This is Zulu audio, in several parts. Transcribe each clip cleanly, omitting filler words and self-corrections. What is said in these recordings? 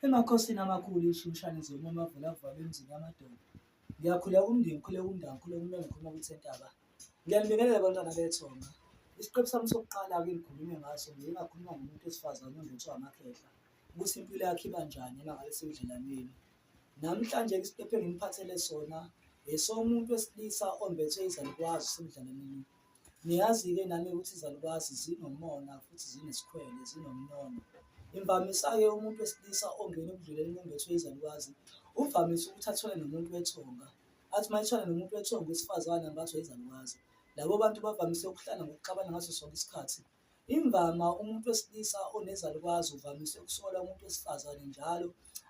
Emakhosini amakhulu ishushane zona amavulavuva emzini yamadoda. Ngiyakhuleka umndeni, ngikhuleka umndeni, ngikhuleka umndeni, ngikhuluma ukuthi entaba. Ngiyanibingelela abantwana bethonga. Isiqephu sami sokuqala-ke engikhulume ngaso ngingakhuluma ngomuntu wesifazane ongethiwa amakhehla ukuthi impilo yakhe iba njani uma ngabe sebudlelaneni. Namhlanje-ke isiqephu engimuphathele sona esomuntu wesilisa ombethwe izalukazi sebudlelaneni. Niyazi-ke nani ukuthi izalukazi zinomona futhi zinesikhwele, zinomnono. Imvamisa-ke umuntu wesilisa ongena ebudlelwaneni ombethwe izalukazi uvamise ukuthi athole nomuntu wethonga. Athi uma ethole nomuntu wethonga wesifazane ambathwa izalukazi. Labo bantu bavamise ukuhlala ngokuxabana ngaso sonke isikhathi. Imvama umuntu wesilisa onezalukazi uvamise ukusola umuntu wesifazane njalo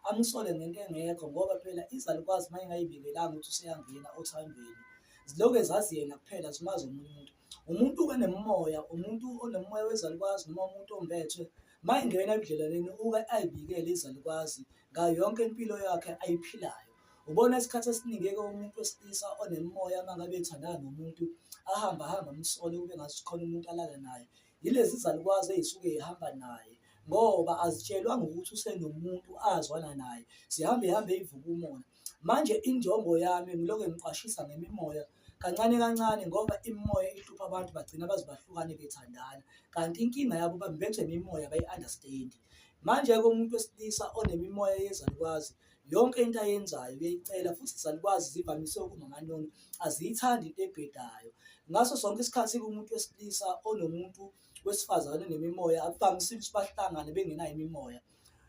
amsole ngento engekho ngoba phela izalukazi uma engayibikelanga ukuthi useyangena othandweni ziloke zazi yena kuphela zimazi omunye umuntu. Umuntu-ke onemoya, umuntu onomoya wezalukazi noma umuntu ombethwe uma engena ebudlelwaneni uke ayibikele izalukazi ngayo yonke impilo yakhe ayiphilayo. Ubona isikhathi esiningi-ke umuntu wesilisa onemoya uma ngabe ethandana nomuntu ahamba amsole kube ngathi khona umuntu alala naye. Yilezi izalukazi ey'suke y'hamba naye ngoba azitshelwanga ukuthi usenomuntu azwana naye, zihambe y'vuka umona. Manje injongo yami ngiloke ngiqwashisa ngemimoya kancane kancane ngoba imimoya ihlupha abantu bagcina baze bahlukane bethandana, kanti inkinga yabo bambethwe imimoya abayi-understand-i. Manje-ke umuntu wesilisa onemimoya yezalukazi yonke into ayenzayo uyayicela futhi izalukazi zivamise ukuba amanono, aziyithandi into ebhedayo. Ngaso sonke isikhathi-ke umuntu wesilisa onomuntu wesifazane onemimoya akuvamisile ukuthi bahlangane bengenayo imimoya.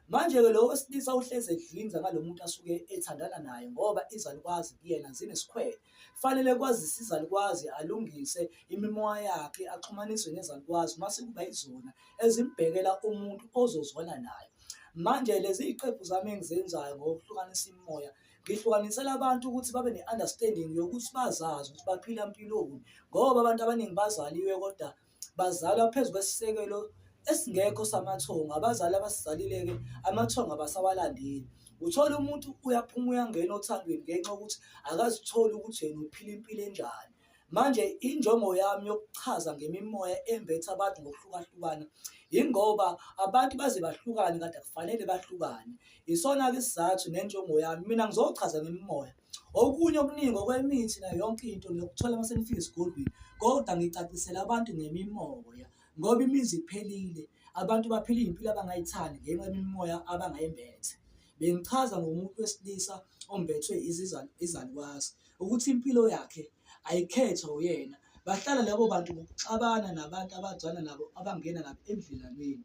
Manje-ke lo wesilisa uhlezi edlinza ngalo muntu asuke ethandana naye ngoba izalukazi kuyena zinesikhwele. Kufanele kwazise izalukazi alungise imimoya yakhe axhumaniswe nezalukazi mase kuba yizona ezimbhekela umuntu ozozwana naye. Manje lezi iy'qephu zami engizenzayo ngokuhlukanisa imimoya, ngihlukanisela abantu ukuthi babe ne-understanding yokuthi bazazi ukuthi baphila mpiloni ngoba abantu abaningi bazaliwe kodwa bazalwa phezu kwesisekelo esingekho samathongo. Abazali abasizalile-ke amathongo abasawalandeli. Uthola umuntu uyaphuma uyangena othandweni ngenxa yokuthi akazitholi ukuthi yena uphila impilo enjani. Manje injongo yami yokuchaza ngemimoya embethe abantu ngokuhlukahlukana yingoba abantu baze bahlukane kade akufanele bahlukane. Isona-ke isizathu nenjongo yami mina ngizochaza ngemimoya. Okunye okuningi okwemithi nayo yonke into nokuthola uma senifika esigodlweni kodwa ngicacisela abantu ngemimoya ngoba imizi iphelile, abantu baphila iy'mpilo abangayithandi ngenxa yemimoya abangayimbethe. Bengichaza ngomuntu wesilisa ombethwe izalukazi ukuthi impilo yakhe ayikhethwa uyena. Bahlala labo bantu ngokuxabana nabantu abazwana nabo abangena nabo ebudlelwaneni.